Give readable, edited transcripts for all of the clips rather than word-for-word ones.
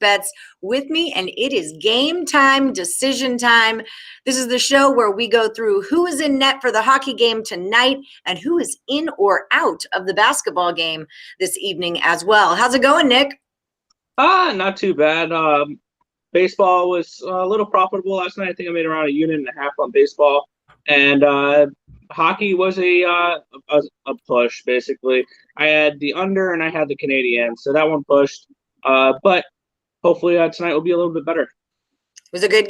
bets with me, and it is game time, decision time. This is the show where we go through who is in net for the hockey game tonight and who is in or out of the basketball game this evening as well. How's it going, Nick? Not too bad. Baseball was a little profitable last night. I think I made around 1.5 units on baseball, and hockey was a push basically. I had the under and I had the Canadiens, so that one pushed. But hopefully tonight will be a little bit better. It was a good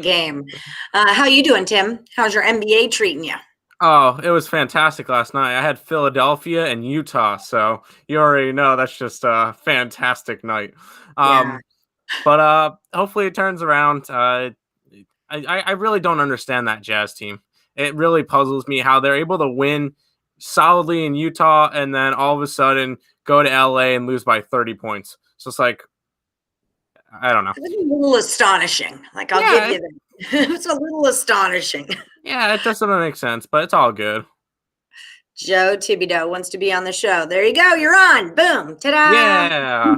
game. How you doing, Tim? How's your NBA treating you? Oh, it was fantastic last night. I had Philadelphia and Utah, so you already know that's just a fantastic night. Yeah. But hopefully it turns around. I really don't understand that Jazz team. It really puzzles me how they're able to win solidly in Utah and then all of a sudden go to LA and lose by 30 points. So it's like, I don't know. It's a little astonishing. Like, I'll give you that. It's a little astonishing. Yeah, it doesn't make sense, but it's all good. Joe Thibodeau wants to be on the show. There you go. You're on. Boom. Ta-da. Yeah.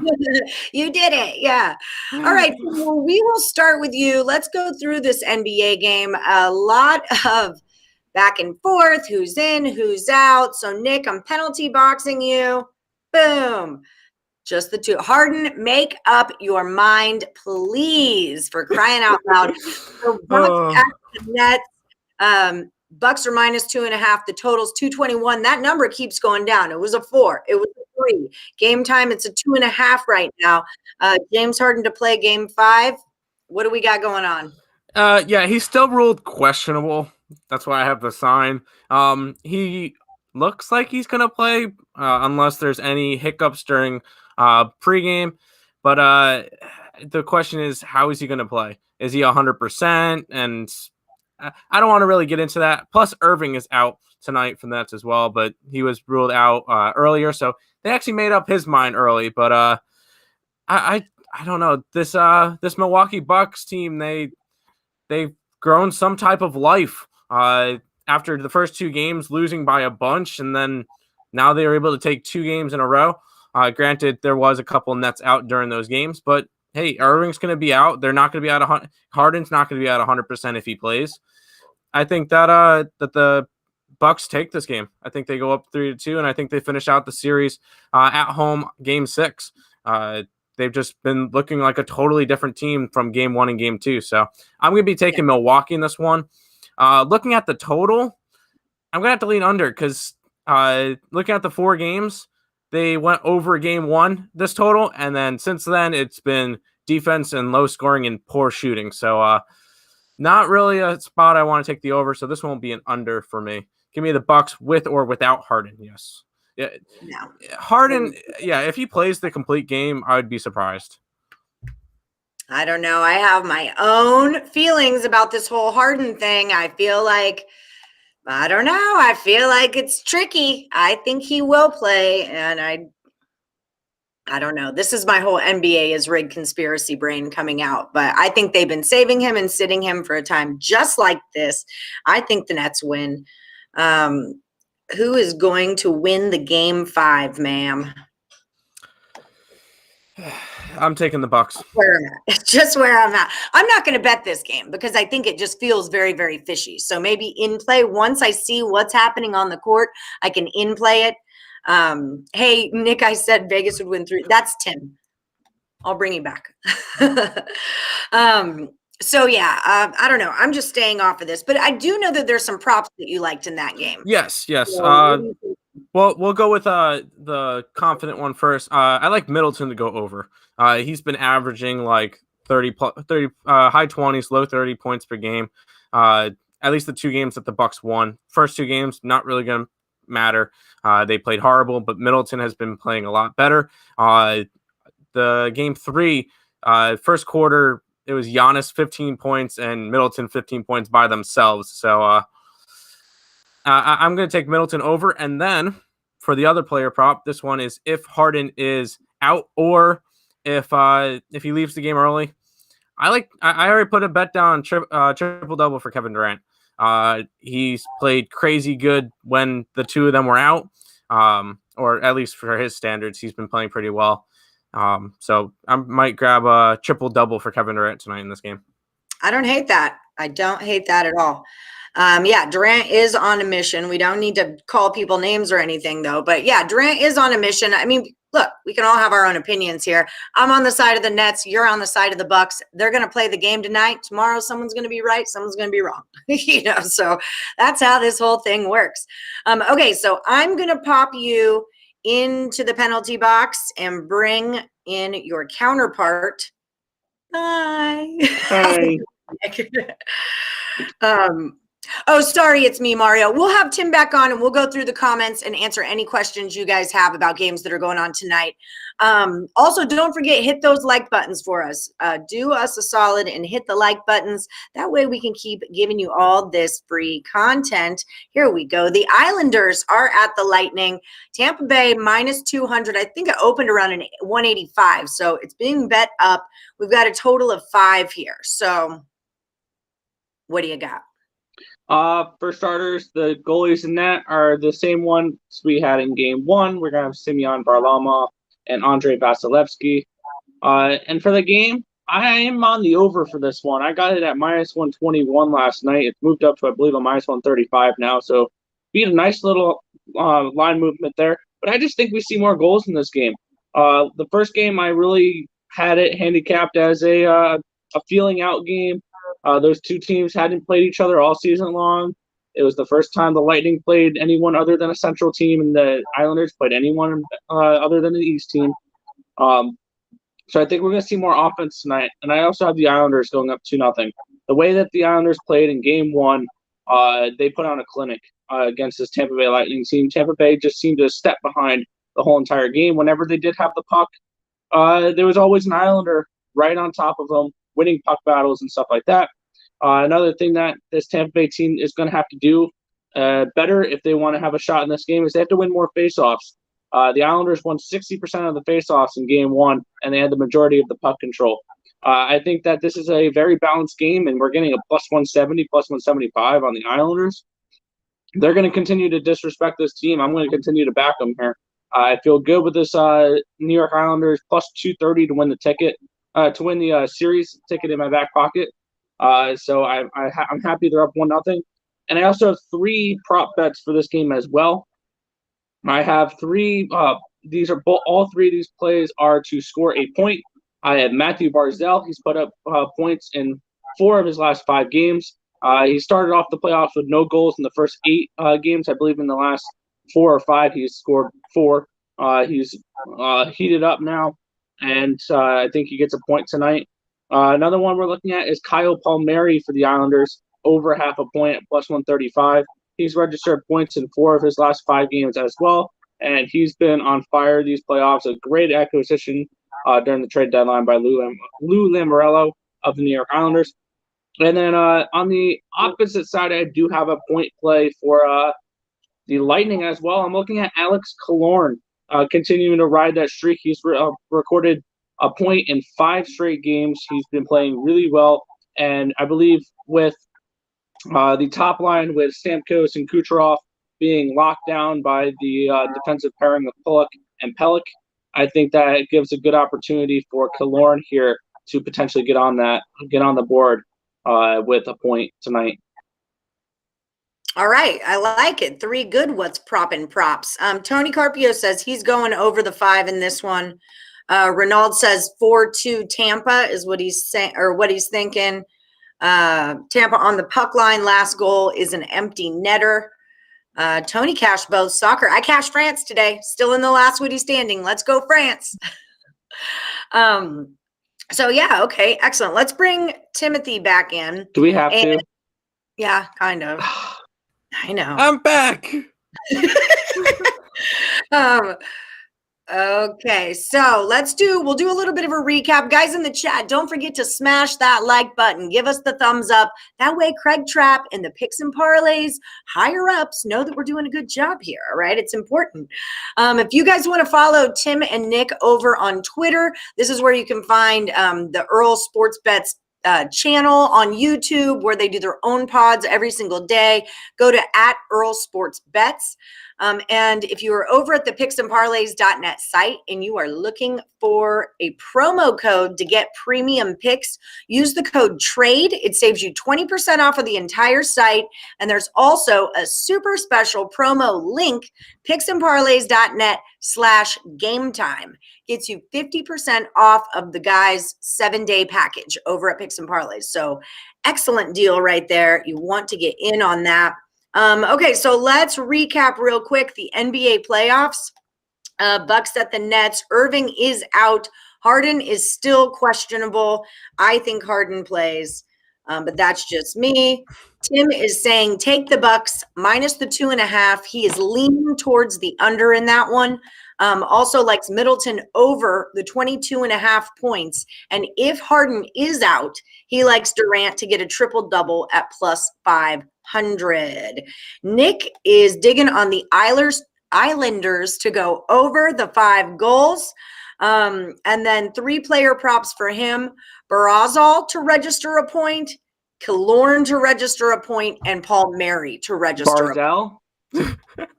You did it. Yeah. All right. Well, we will start with you. Let's go through this NBA game. A lot of back and forth. Who's in, who's out. So, Nick, I'm penalty boxing you. Boom. Just the two. Harden, make up your mind, please, for crying out loud. So Bucks at the Nets. Bucks are -2.5. The total's 221. That number keeps going down. It was a 4. It was a 3. Game time, it's a 2.5 right now. James Harden to play game 5. What do we got going on? Yeah, he's still ruled questionable. That's why I have the sign. He looks like he's going to play unless there's any hiccups during pregame. But the question is, how is he going to play? Is he 100%? And I don't want to really get into that. Plus, Irving is out tonight from the Nets as well, but he was ruled out earlier. So they actually made up his mind early. But I don't know. This Milwaukee Bucks team, they've grown some type of life after the first 2 games losing by a bunch, and then now they were able to take 2 games in a row. Granted, there was a couple Nets out during those games, but hey, Irving's going to be out. They're not going to be out. Harden's not going to be at 100% if he plays. I think that that the Bucks take this game. I think they go up 3-2, and I think they finish out the series at home, game 6. They've just been looking like a totally different team from game 1 and game 2. So I'm going to be taking Milwaukee in this one. Looking at the total, I'm going to have to lean under because looking at the 4 games, they went over game 1 this total, and then since then it's been defense and low scoring and poor shooting. So not really a spot I want to take the over. So this won't be an under for me. Give me the Bucks with or without Harden. Yes. Yeah. No. Harden. Yeah. If he plays the complete game, I would be surprised. I don't know. I have my own feelings about this whole Harden thing. I feel like it's tricky. I think he will play, and I don't know. This is my whole NBA is rigged conspiracy brain coming out, but I think they've been saving him and sitting him for a time just like this. I think the Nets win. Who is going to win the game 5, ma'am? I'm taking the Bucks. It's just where I'm at. I'm not going to bet this game because I think it just feels very, very fishy. So maybe in play, once I see what's happening on the court, I can in play it. Hey, Nick, I said Vegas would win 3. That's Tim. I'll bring you back. So yeah, I don't know. I'm just staying off of this, but I do know that there's some props that you liked in that game. Yes. So, well, we'll go with the confident one first. I like Middleton to go over. He's been averaging like 30 high 20s, low 30 points per game. At least the 2 games that the Bucks won. First 2 games, not really going to matter. They played horrible, but Middleton has been playing a lot better. The game 3, first quarter, it was Giannis 15 points and Middleton 15 points by themselves. So I'm going to take Middleton over. And then for the other player prop, this one is if Harden is out or if he leaves the game early. I already put a bet down triple double for Kevin Durant. He's played crazy good when the 2 of them were out, or at least for his standards, he's been playing pretty well. So I might grab a triple-double for Kevin Durant tonight in this game. I don't hate that. I don't hate that at all. Yeah, Durant is on a mission. We don't need to call people names or anything, though. But yeah, Durant is on a mission. I mean, look, we can all have our own opinions here. I'm on the side of the Nets. You're on the side of the Bucks. They're going to play the game tonight. Tomorrow, someone's going to be right. Someone's going to be wrong. So that's how this whole thing works. Okay, so I'm going to pop you into the penalty box and bring in your counterpart. Hi. Oh, sorry, it's me, Mario. We'll have Tim back on and we'll go through the comments and answer any questions you guys have about games that are going on tonight. Also, don't forget, hit those like buttons for us. Do us a solid and hit the like buttons. That way we can keep giving you all this free content. Here we go. The Islanders are at the Lightning. Tampa Bay minus 200. I think it opened around an 185. So it's being bet up. We've got a total of 5 here. So what do you got? For starters, the goalies in that are the same ones we had in game 1. We're going to have Semyon Varlamov and Andrei Vasilevsky. And for the game, I am on the over for this one. I got it at minus 121 last night. It's moved up to, I believe, a minus 135 now. So beat a nice little line movement there. But I just think we see more goals in this game. The first game, I really had it handicapped as a feeling out game. Those two teams hadn't played each other all season long. It was the first time the Lightning played anyone other than a Central team, and the Islanders played anyone other than the East team. So I think we're going to see more offense tonight. And I also have the Islanders going up 2-0. The way that the Islanders played in game 1, they put on a clinic against this Tampa Bay Lightning team. Tampa Bay just seemed to step behind the whole entire game. Whenever they did have the puck, there was always an Islander right on top of them, winning puck battles and stuff like that. Another thing that this Tampa Bay team is going to have to do better if they want to have a shot in this game is they have to win more faceoffs. The Islanders won 60% of the faceoffs in game 1, and they had the majority of the puck control. I think that this is a very balanced game, and we're getting a plus 170, plus 175 on the Islanders. They're going to continue to disrespect this team. I'm going to continue to back them here. I feel good with this New York Islanders plus 230 to win the ticket. To win the series ticket in my back pocket. So I'm happy they're up 1-0. And I also have 3 prop bets for this game as well. I have 3. These are all 3 of these plays are to score a point. I have Matthew Barzal. He's put up points in 4 of his last 5 games. He started off the playoffs with no goals in the first 8 games. I believe in the last 4 or 5, he's scored 4. He's heated up now. And I think he gets a point tonight. Another one we're looking at is Kyle Palmieri for the Islanders, over half a point at plus 135. He's registered points in 4 of his last 5 games as well, and he's been on fire these playoffs. A great acquisition during the trade deadline by Lou Lamoriello of the New York Islanders. And then on the opposite side, I do have a point play for the Lightning as well. I'm looking at Alex Killorn. Continuing to ride that streak. He's recorded a point in 5 straight games. He's been playing really well. And I believe with the top line with Stamkos and Kucherov being locked down by the defensive pairing of Pulock and Pelech, I think that it gives a good opportunity for Killorn here to potentially get on the board with a point tonight. All right. I like it. 3 good what's propping props. Tony Carpio says he's going over the 5 in this one. Renaud says 4-2 Tampa is what he's saying or what he's thinking. Tampa on the puck line. Last goal is an empty netter. Tony cashed both soccer. I cashed France today. Still in the last Woody standing. Let's go France. So yeah, okay, excellent. Let's bring Timothy back in. Do we have to? Yeah, kind of. I know. I'm back. Okay, so we'll do a little bit of a recap. Guys in the chat, don't forget to smash that like button. Give us the thumbs up. That way Craig Trapp and the picks and parlays higher ups know that we're doing a good job here, all right? It's important. If you guys want to follow Tim and Nick over on Twitter, this is where you can find the Earle Sports Bets channel on YouTube where they do their own pods every single day. Go to @Earle Sports Bets. And if you are over at the picksandparlays.net site and you are looking for a promo code to get premium picks, use the code TRADE. It saves you 20% off of the entire site. And there's also a super special promo link, picksandparlays.net/gametime. Gets you 50% off of the guys' 7-day package over at Picks and Parlays. So excellent deal right there. You want to get in on that. Okay, so let's recap real quick the NBA playoffs. Bucks at the Nets. Irving is out. Harden is still questionable. I think Harden plays, but that's just me. Tim is saying take the Bucks minus the 2.5. He is leaning towards the under in that one. Also likes Middleton over the 22.5 points. And if Harden is out, he likes Durant to get a triple-double at plus 500. Nick is digging on the Islanders to go over the 5 goals. And then 3-player props for him. Barazal to register a point, Killorn to register a point, and Paul Mary to register a point.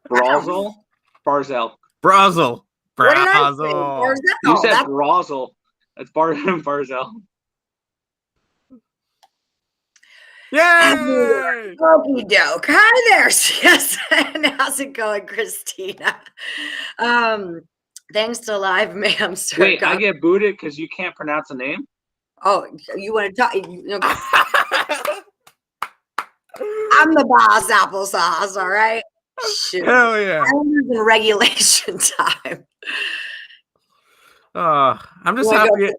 Barzell. Brazel. What did I say? Brazel. You said Brazel. That's Barzell. Yay! Okey doke. Hi there, yes. And how's it going, Christina? Thanks to Live Ma'am, sir. Wait, I get booted because you can't pronounce a name? Oh, you want to talk? I'm the boss, applesauce, all right? Shoot. Hell yeah. I'm in regulation time. I'm just happy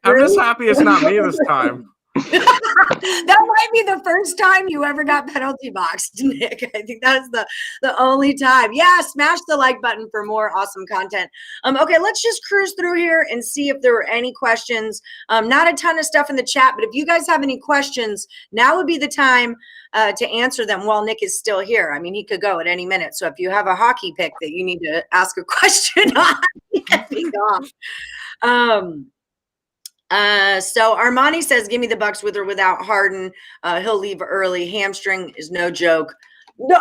it's not me this time. That might be the first time you ever got penalty boxed, Nick. I think that's the only time. Yeah, smash the like button for more awesome content. Okay, let's just cruise through here and see if there were any questions. Not a ton of stuff in the chat, but if you guys have any questions, now would be the time to answer them while Nick is still here. I mean, he could go at any minute. So if you have a hockey pick that you need to ask a question on, he can be gone. So Armani says, give me the Bucks with or without Harden. He'll leave early. Hamstring is no joke. No,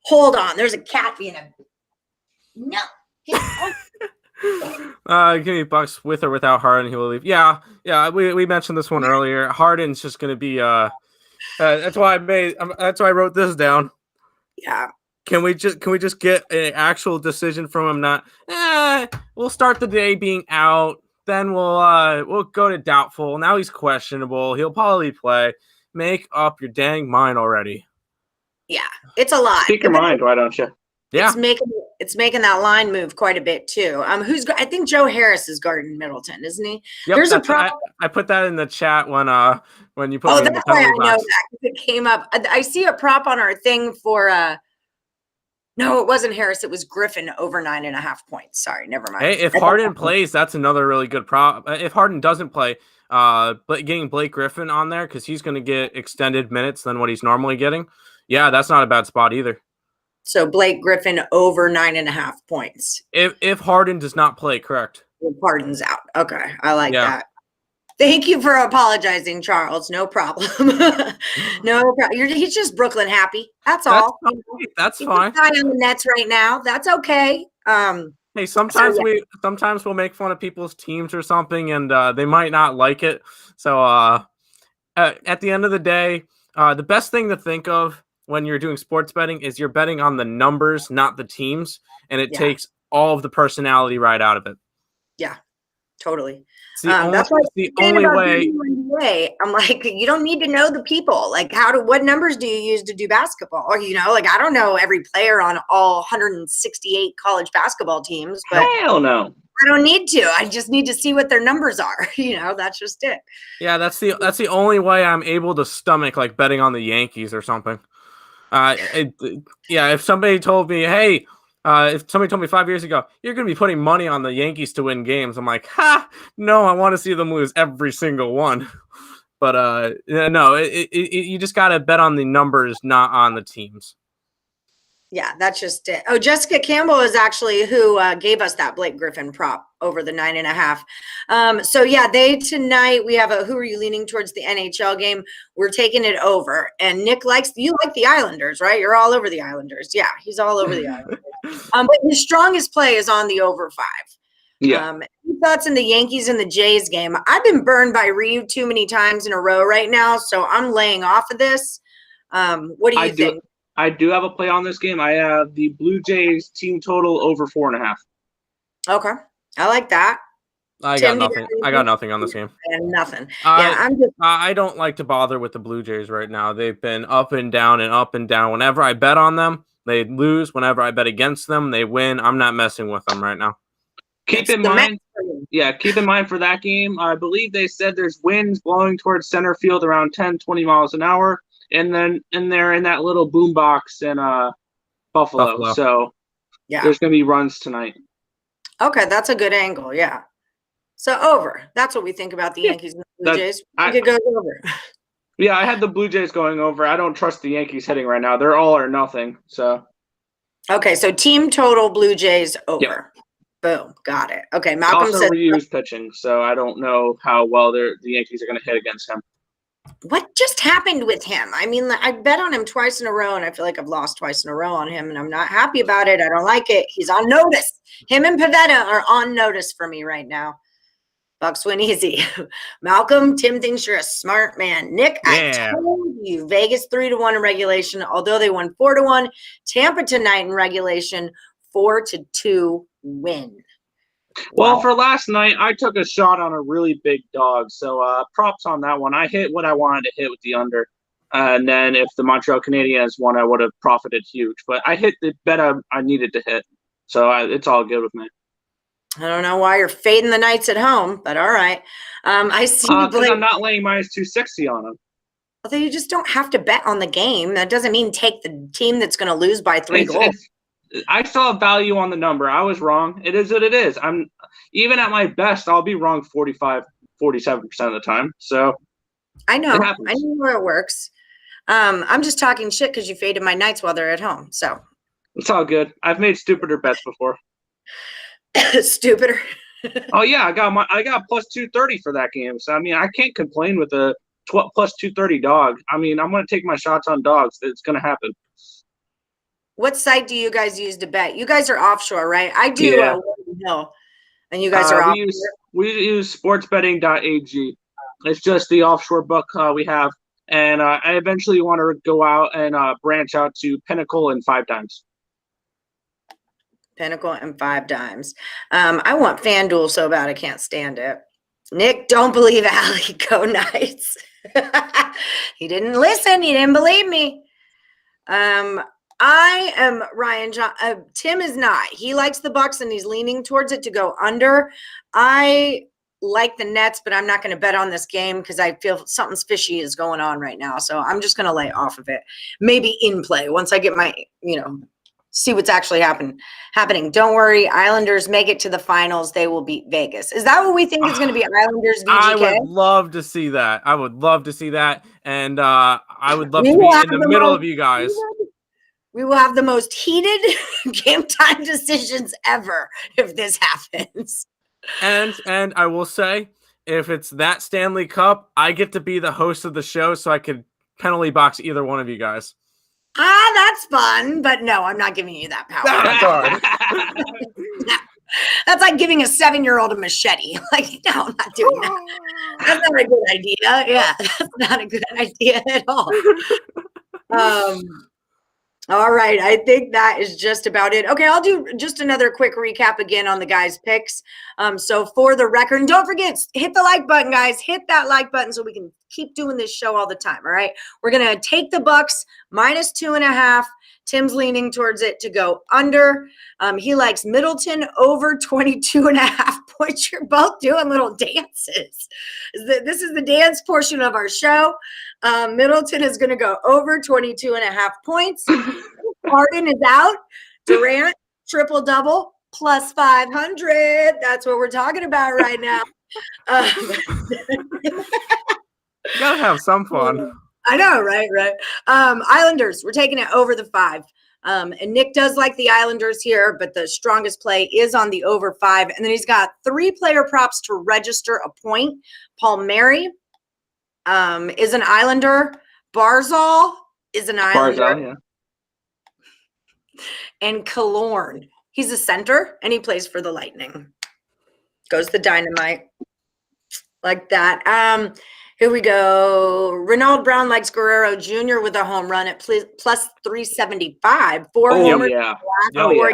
hold on. There's a cat being a no. Give me Bucks with or without Harden. He will leave. Yeah. We mentioned this one earlier. Harden's just going to be. That's why I wrote this down. Yeah. Can we just get an actual decision from him? Not. We'll start the day being out. Then we'll go to doubtful. Now he's questionable. He'll probably play. Make up your dang mind already. Yeah, it's a lot. Speak your mind, why don't you? Yeah, it's making that line move quite a bit too. I think Joe Harris is guarding Middleton, isn't he? Yep, There's a prop. I put that in the chat when you put. Oh, me in that's the why I penalty know box. that it came up. I see a prop on our thing for. No, it wasn't Harris. It was Griffin over 9.5 points. Sorry, never mind. Hey, if Harden plays, that's another really good prop. If Harden doesn't play, but getting Blake Griffin on there because he's going to get extended minutes than what he's normally getting. Yeah, that's not a bad spot either. So Blake Griffin over 9.5 points. If Harden does not play, correct. If Harden's out. Okay, I like that. Thank you for apologizing, Charles. No problem. No problem. He's just Brooklyn happy. That's all. That's fine. He's on the Nets right now. That's okay. Hey, sometimes we'll make fun of people's teams or something, and they might not like it. So at the end of the day, the best thing to think of when you're doing sports betting is you're betting on the numbers, not the teams, and it takes all of the personality right out of it. Yeah, totally. That's the only way. I'm like, you don't need to know the people. Like, what numbers do you use to do basketball? Or, I don't know every player on all 168 college basketball teams. But hell no. I don't need to. I just need to see what their numbers are. That's just it. Yeah, that's the only way I'm able to stomach like betting on the Yankees or something. If somebody told me, hey. If somebody told me 5 years ago, you're going to be putting money on the Yankees to win games, I'm like, no, I want to see them lose every single one. But no, you just got to bet on the numbers, not on the teams. Yeah, that's just it. Oh, Jessica Campbell is actually who gave us that Blake Griffin prop over the 9.5. So yeah, tonight we have a who are you leaning towards the NHL game? We're taking it over. And Nick you like the Islanders, right? You're all over the Islanders. Yeah, he's all over the Islanders. But his strongest play is on the over 5. Yeah. Any thoughts in the Yankees and the Jays game? I've been burned by Ryu too many times in a row right now, so I'm laying off of this. What do you think? I do have a play on this game. I have the Blue Jays team total over 4.5. Okay, I like that. I got nothing. I got nothing on this game. Nothing. I don't like to bother with the Blue Jays right now. They've been up and down and up and down. Whenever I bet on them, they lose. Whenever I bet against them, they win. I'm not messing with them right now. Keep in mind for that game, I believe they said there's winds blowing towards center field around 10, 20 miles an hour. And they're in that little boombox in Buffalo. So there's going to be runs tonight. Okay, that's a good angle. Yeah. So over. That's what we think about the Yankees and the Blue Jays. It goes over. Yeah, I had the Blue Jays going over. I don't trust the Yankees hitting right now. They're all or nothing. So. Okay, so team total Blue Jays over. Yep. Boom, got it. Okay, Malcolm also says Ryu's pitching, so I don't know how well the Yankees are going to hit against him. What just happened with him? I mean, I bet on him twice in a row, and I feel like I've lost twice in a row on him, and I'm not happy about it. I don't like it. He's on notice. Him and Pavetta are on notice for me right now. Bucks win easy. Malcolm, Tim thinks you're a smart man. Nick, I told you, Vegas 3-1 in regulation, although they won 4-1. Tampa tonight in regulation, 4-2 win. Well, for last night, I took a shot on a really big dog, so props on that one. I hit what I wanted to hit with the under, and then if the Montreal Canadiens won, I would have profited huge. But I hit the bet I needed to hit, so it's all good with me. I don't know why you're fading the Knights at home, but all right. I see. Because I'm not laying -260 on them. Although you just don't have to bet on the game. That doesn't mean take the team that's going to lose by 3 goals. I saw value on the number. I was wrong. It is what it is. I'm even at my best, I'll be wrong 47% of the time. So I know. I know where it works. I'm just talking shit because you faded my Knights while they're at home. So it's all good. I've made stupider bets before. Stupider. Oh yeah, I got +230 for that game. So I mean, I can't complain with a +230 dog. I mean, I'm going to take my shots on dogs. It's going to happen. What site do you guys use to bet? You guys are offshore, right? I do. Hill, and you guys are offshore. We use sportsbetting.ag. It's just the offshore book we have. And I eventually want to go out and branch out to Pinnacle and 5 Dimes. Pinnacle and 5 Dimes. I want FanDuel so bad I can't stand it. Nick, don't believe Allie. Go Knights. He didn't listen. He didn't believe me. I am Ryan John. Tim is not. He likes the Bucks and he's leaning towards it to go under. I like the Nets, but I'm not going to bet on this game because I feel something's fishy is going on right now. So I'm just going to lay off of it. Maybe in play once I get my, see what's actually happening. Don't worry. Islanders make it to the finals. They will beat Vegas. Is that what we think is going to be Islanders VGK? I would love to see that. And I would love to be in the middle of you guys. We will have the most heated game time decisions ever if this happens. And I will say, if it's that Stanley Cup, I get to be the host of the show, so I could penalty box either one of you guys. That's fun, but no, I'm not giving you that power. That's like giving a 7-year-old a machete. Like, no, I'm not doing that. That's not a good idea. Yeah, that's not a good idea at all. All right. I think that is just about it. Okay. I'll do just another quick recap again on the guys' picks. So for the record, and don't forget, hit the like button, guys. Hit that like button so we can keep doing this show all the time. All right. We're going to take the Bucks -2.5. Tim's leaning towards it to go under. He likes Middleton over 22.5 points. You're both doing little dances. This is the dance portion of our show. Middleton is going to go over 22.5 points. Harden is out. Durant, triple-double, +500. That's what we're talking about right now. You gotta have some fun. I know, right? Islanders, we're taking it over the 5. And Nick does like the Islanders here, but the strongest play is on the over 5. And then he's got 3 player props to register a point. Palmieri is an Islander. Barzal is an Islander. Barzal, yeah. And Killorn, he's a center, and he plays for the Lightning. Goes the Dynamite. Like that. Here we go. Ronald Brown likes Guerrero Jr. with a home run at plus 375. 4 homers. Yeah. Games.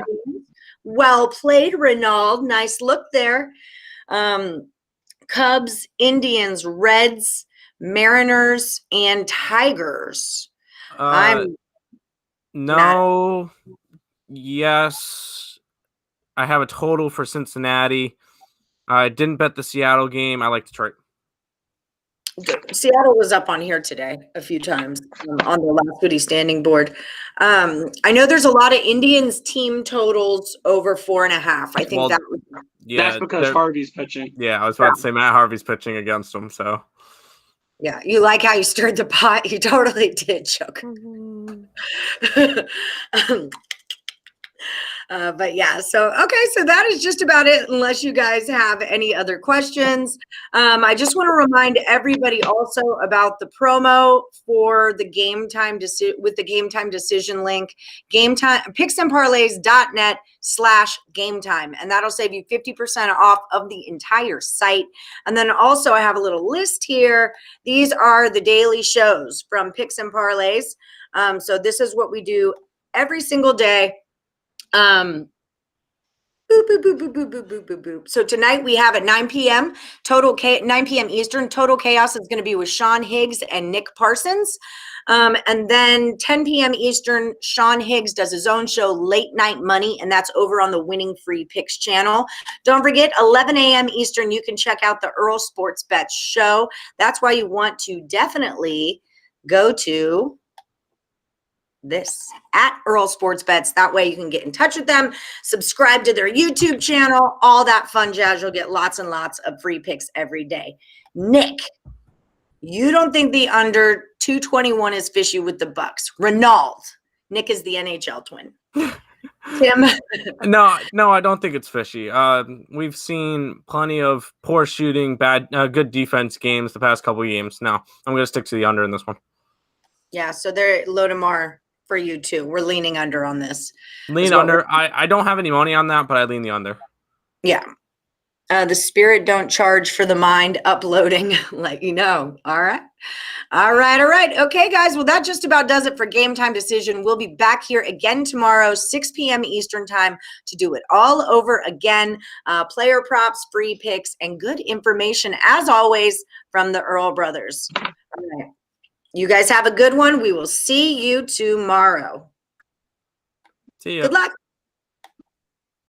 Well played, Ronald. Nice look there. Cubs, Indians, Reds, Mariners, and Tigers. No. Yes. I have a total for Cincinnati. I didn't bet the Seattle game. I like Detroit. Seattle was up on here today a few times on the last Goody standing board. I know there's a lot of Indians team totals over 4.5. I think that's because Harvey's pitching. Yeah, I was about to say Matt Harvey's pitching against them. So yeah, you like how you stirred the pot. You totally did, Chuck. But yeah, so that is just about it, unless you guys have any other questions. I just want to remind everybody also about the promo for the Game Time with the Game Time decision link, Game Time picksandparlays.net/Game Time, and that'll save you 50% off of the entire site. And then also I have a little list here. These are the daily shows from Picks and Parlays. So this is what we do every single day. Boop, boop, boop, boop, boop, boop, boop, boop, boop. So tonight we have at 9 p.m. 9 p.m. Eastern. Total Chaos is going to be with Sean Higgs and Nick Parsons. And then 10 p.m. Eastern, Sean Higgs does his own show, Late Night Money, and that's over on the Winning Free Picks channel. Don't forget, 11 a.m. Eastern, you can check out the Earle Sports Bets show. That's why you want to definitely go to this at Earle Sports Bets. That way you can get in touch with them, subscribe to their YouTube channel, all that fun jazz. You'll get lots and lots of free picks every day. Nick, you don't think the under 221 is fishy with the Bucks? Ronald, Nick is the NHL twin. Tim? No, I don't think it's fishy. We've seen plenty of poor shooting, good defense games the past couple of games. No, I'm going to stick to the under in this one. Yeah, so they're Lodemar for you too. We're leaning under on this. Lean under. I don't have any money on that, but I lean the under. Yeah. The Spirit don't charge for the mind uploading, let you know. All right. Okay, guys. Well, that just about does it for Game Time Decision. We'll be back here again tomorrow, 6 p.m. Eastern time, to do it all over again. Player props, free picks, and good information, as always, from the Earle brothers. All right. You guys have a good one. We will see you tomorrow. See ya. Good luck.